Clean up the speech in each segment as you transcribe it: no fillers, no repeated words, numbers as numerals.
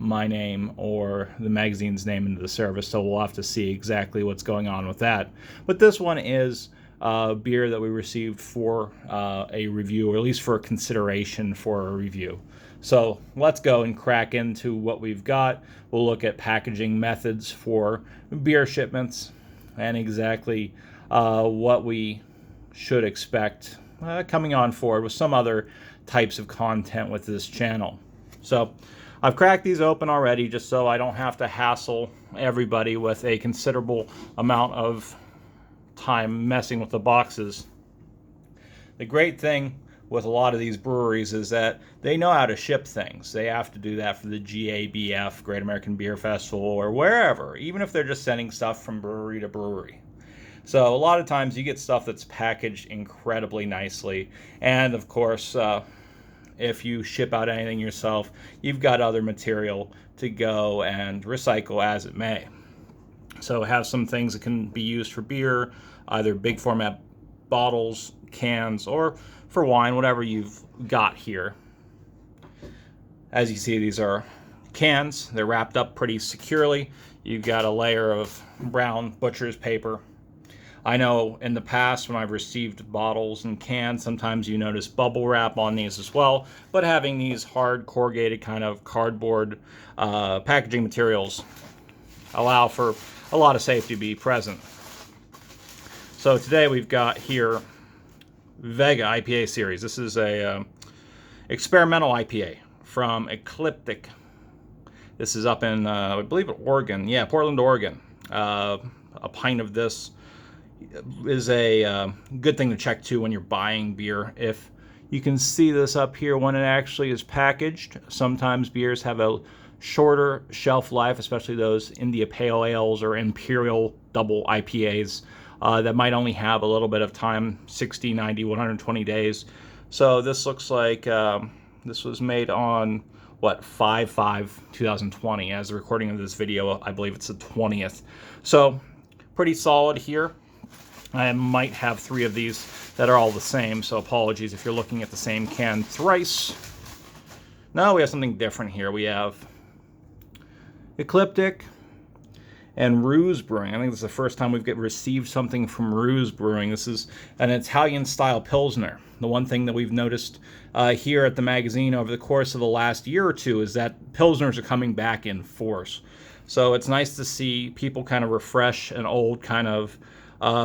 my name or the magazine's name into the service, so we'll have to see exactly what's going on with that. But this one is beer that we received for a review, or at least for a consideration for a review. So let's go and crack into what we've got. We'll look at packaging methods for beer shipments and exactly what we should expect coming on forward with some other types of content with this channel. So I've cracked these open already just so I don't have to hassle everybody with a considerable amount of time messing with the boxes. The great thing with a lot of these breweries is that they know how to ship things. They have to do that for the GABF, Great American Beer Festival, or wherever, even if they're just sending stuff from brewery to brewery. So a lot of times you get stuff that's packaged incredibly nicely. And of course, if you ship out anything yourself, you've got other material to go and recycle as it may. So have some things that can be used for beer, either big format bottles, cans, or for wine, whatever you've got here. As you see, these are cans. They're wrapped up pretty securely. You've got a layer of brown butcher's paper. I know in the past when I've received bottles and cans, sometimes you notice bubble wrap on these as well, but having these hard corrugated kind of cardboard packaging materials allow for a lot of safety to be present. So today we've got here Vega IPA series. This is a experimental IPA from Ecliptic. This is up in, I believe, Oregon. Yeah, Portland, Oregon. A pint of this is a good thing to check too when you're buying beer. If you can see this up here when it actually is packaged, sometimes beers have a shorter shelf life, especially those India Pale Ales or Imperial Double IPAs that might only have a little bit of time, 60, 90, 120 days. So this looks like this was made on, what, 5/5/2020. As the recording of this video, I believe it's the 20th. So pretty solid here. I might have 3 of these that are all the same, so apologies if you're looking at the same can thrice. No, we have something different here. We have Ecliptic and Ruse Brewing. I think this is the first time we've received something from Ruse Brewing. This is an Italian-style Pilsner. The one thing that we've noticed here at the magazine over the course of the last year or two is that Pilsners are coming back in force. So it's nice to see people kind of refresh an old kind of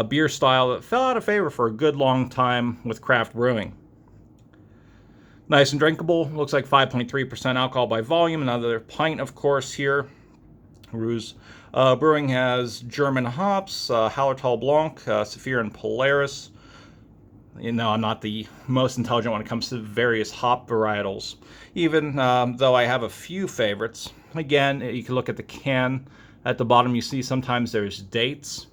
beer style that fell out of favor for a good long time with craft brewing. Nice and drinkable. Looks like 5.3% alcohol by volume. Another pint, of course, here. Ruse Brewing has German hops, Hallertau Blanc, Saphir, and Polaris. You know, I'm not the most intelligent when it comes to various hop varietals, even though I have a few favorites. Again, you can look at the can. At the bottom, you see sometimes there's dates.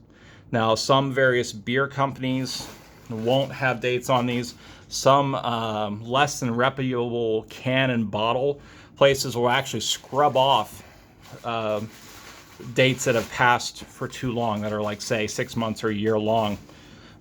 Now, some various beer companies won't have dates on these. Some less than reputable can and bottle places will actually scrub off dates that have passed for too long, that are like, say, 6 months or a year long.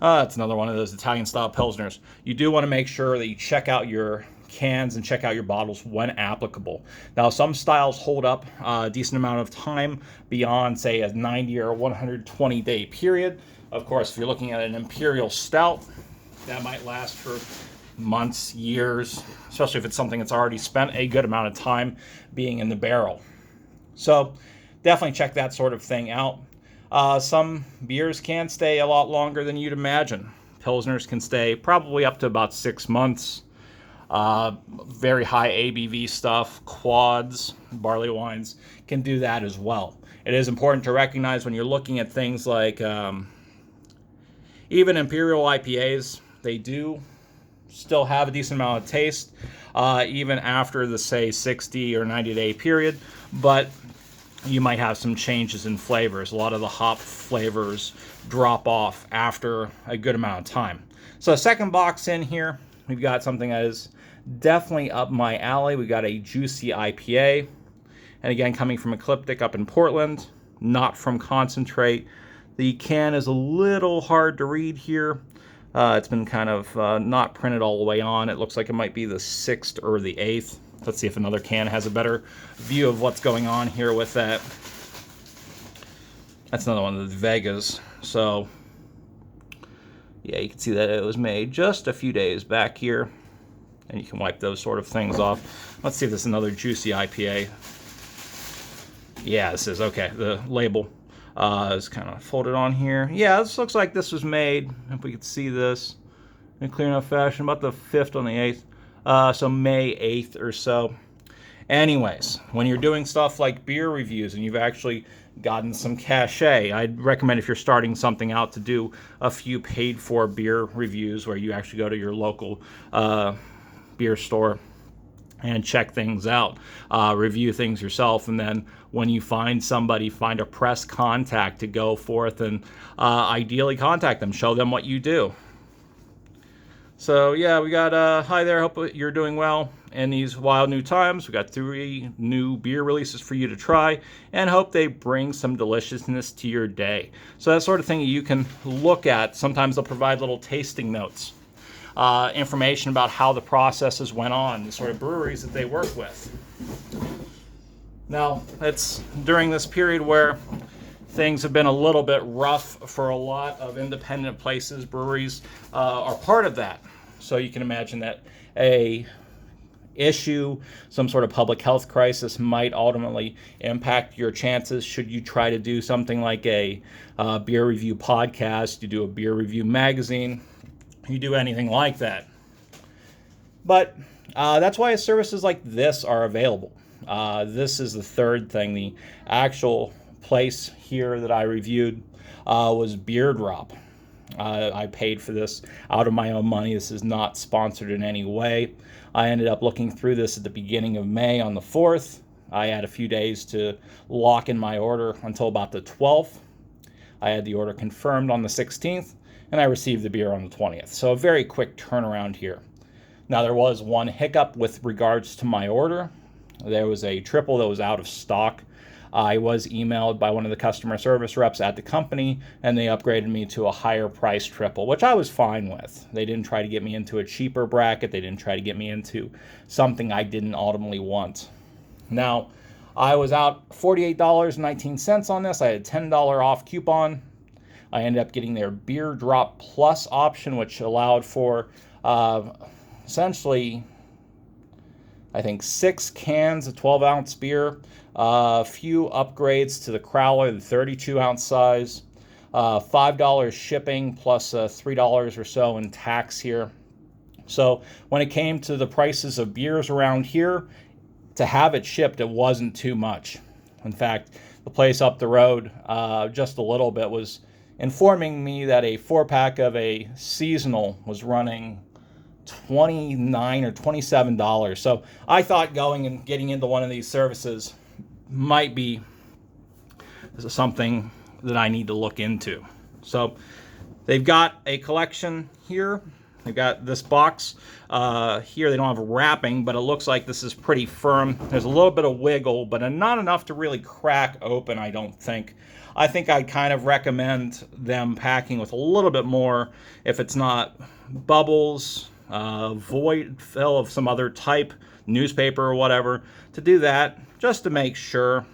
That's another one of those Italian-style Pilsners. You do want to make sure that you check out your cans and check out your bottles when applicable. Now, some styles hold up a decent amount of time beyond, say, a 90 or 120 day period. Of course, if you're looking at an Imperial Stout, that might last for months, years, especially if it's something that's already spent a good amount of time being in the barrel. So definitely check that sort of thing out. Some beers can stay a lot longer than you'd imagine. Pilsners can stay probably up to about 6 months. Very high ABV stuff, quads, barley wines can do that as well. It is important to recognize when you're looking at things like even Imperial IPAs, they do still have a decent amount of taste, even after the, say, 60 or 90 day period, but you might have some changes in flavors. A lot of the hop flavors drop off after a good amount of time. So second box in here, we've got something that is definitely up my alley. We've got a juicy IPA. And again, coming from Ecliptic up in Portland, not from concentrate. The can is a little hard to read here. It's been kind of not printed all the way on. It looks like it might be the 6th or the 8th. Let's see if another can has a better view of what's going on here with that. That's another one of the Vegas. So, yeah, you can see that it was made just a few days back here. And you can wipe those sort of things off. Let's see if this is another juicy IPA. Yeah, this is. Okay, the label is kind of folded on here. Yeah, this looks like this was made, if we could see this, in clear enough fashion, about the 5th on the 8th. So May 8th or so. Anyways, when you're doing stuff like beer reviews and you've actually gotten some cachet, I'd recommend if you're starting something out to do a few paid-for beer reviews where you actually go to your local beer store and check things out, review things yourself, and then when you find somebody, find a press contact to go forth and ideally contact them, show them what you do. So yeah, we got hi there, hope you're doing well in these wild new times. We got 3 new beer releases for you to try and hope they bring some deliciousness to your day. So that sort of thing you can look at. Sometimes they'll provide little tasting notes, information about how the processes went on, the sort of breweries that they work with. Now, it's during this period where things have been a little bit rough for a lot of independent places. Breweries are part of that. So you can imagine that a issue, some sort of public health crisis might ultimately impact your chances should you try to do something like a beer review podcast, you do a beer review magazine, you do anything like that. But that's why services like this are available. This is the third thing. The actual place here that I reviewed was Beerdrop. I paid for this out of my own money. This is not sponsored in any way. I ended up looking through this at the beginning of May on the 4th. I had a few days to lock in my order until about the 12th. I had the order confirmed on the 16th, and I received the beer on the 20th. So a very quick turnaround here. Now, there was one hiccup with regards to my order. There was a triple that was out of stock. I was emailed by one of the customer service reps at the company, and they upgraded me to a higher price triple, which I was fine with. They didn't try to get me into a cheaper bracket. They didn't try to get me into something I didn't ultimately want. Now, I was out $48.19 on this. I had a $10 off coupon. I ended up getting their Beerdrop Plus option, which allowed for essentially, I think, 6 cans of 12-ounce beer, a few upgrades to the Crowler, the 32-ounce size, $5 shipping plus $3 or so in tax here. So when it came to the prices of beers around here, to have it shipped, it wasn't too much. In fact, the place up the road just a little bit was informing me that a 4-pack of a seasonal was running $29 or $27. So I thought going and getting into one of these services might be something that I need to look into. So they've got a collection here. They've got this box here. They don't have wrapping, but it looks like this is pretty firm. There's a little bit of wiggle, but not enough to really crack open, I don't think. I think I'd kind of recommend them packing with a little bit more if it's not bubbles, void fill of some other type, newspaper or whatever, to do that just to make sure.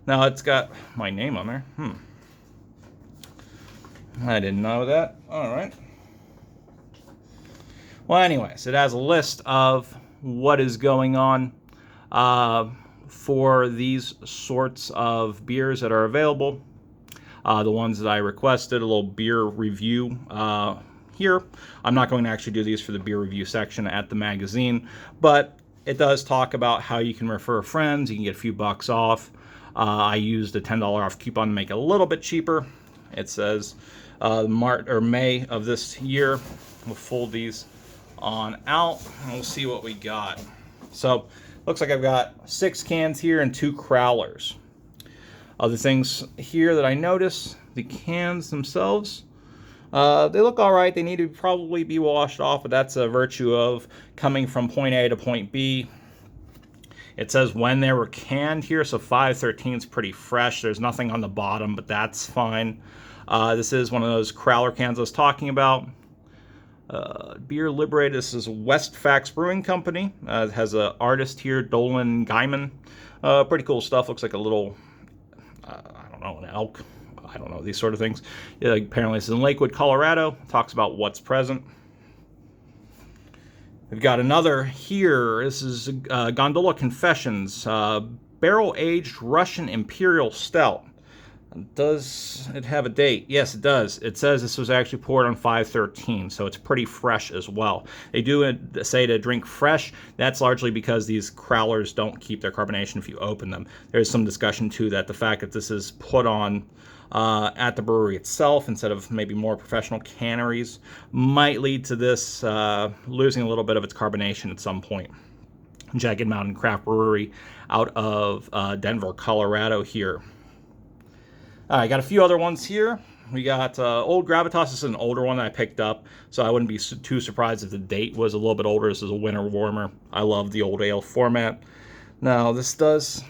Now it's got my name on there. I didn't know that. All right. Well, anyways, it has a list of what is going on for these sorts of beers that are available. The ones that I requested, a little beer review here. I'm not going to actually do these for the beer review section at the magazine, but it does talk about how you can refer friends. You can get a few bucks off. I used a $10 off coupon to make it a little bit cheaper. It says March or May of this year. We'll fold these on out and we'll see what we got. So looks like I've got 6 cans here and 2 Crowlers. Other things here that I notice, the cans themselves, they look all right. They need to probably be washed off, but that's a virtue of coming from point A to point B. It says when they were canned here, so 5/13 is pretty fresh. There's nothing on the bottom, but that's fine. This is one of those Crowler cans I was talking about. Beer Liberated. This is West Fax Brewing Company. It has an artist here, Dolan Guyman. Pretty cool stuff. Looks like a little, I don't know, an elk. I don't know, these sort of things. Yeah, apparently this is in Lakewood, Colorado. Talks about what's present. We've got another here. This is Gondola Confessions. Barrel-aged Russian Imperial Stout. Does it have a date? Yes, it does. It says this was actually poured on 5/13, so it's pretty fresh as well. They do say to drink fresh. That's largely because these crowlers don't keep their carbonation if you open them. There's some discussion too that the fact that this is put on at the brewery itself instead of maybe more professional canneries might lead to this losing a little bit of its carbonation at some point. Jagged Mountain Craft Brewery out of Denver, Colorado here. I got a few other ones here. We got Old Gravitas. This is an older one that I picked up, so I wouldn't be too surprised if the date was a little bit older. This is a winter warmer. I love the old ale format. Now, this does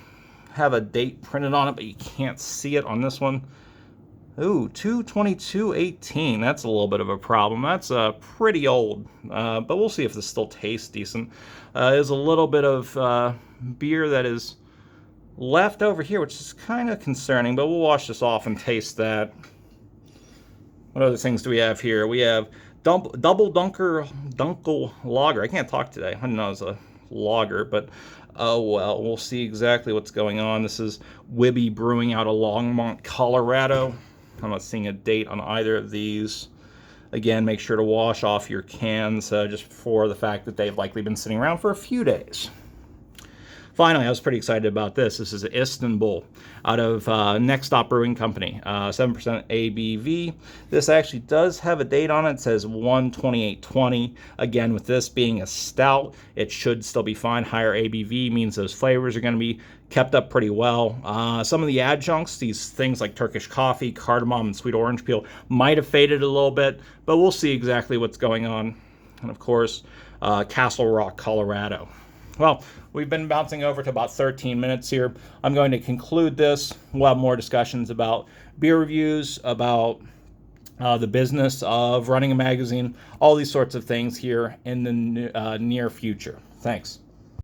have a date printed on it, but you can't see it on this one. Ooh, 2/22/18. That's a little bit of a problem. That's pretty old, but we'll see if this still tastes decent. There's a little bit of beer that is left over here, which is kind of concerning, but we'll wash this off and taste that. What other things do we have here? We have Double Dunkel Lager. I can't talk today. I didn't know it was a lager, but oh well, we'll see exactly what's going on. This is Wibby Brewing out of Longmont, Colorado. I'm not seeing a date on either of these. Again, make sure to wash off your cans just for the fact that they've likely been sitting around for a few days. Finally, I was pretty excited about this. This is Istanbul out of Next Stop Brewing Company, 7% ABV. This actually does have a date on it. It says 1/28/20. Again, with this being a stout, it should still be fine. Higher ABV means those flavors are going to be kept up pretty well. Some of the adjuncts, these things like Turkish coffee, cardamom, and sweet orange peel, might have faded a little bit, but we'll see exactly what's going on. And of course, Castle Rock, Colorado. Well, we've been bouncing over to about 13 minutes here. I'm going to conclude this. We'll have more discussions about beer reviews, about the business of running a magazine, all these sorts of things here in the near future. Thanks.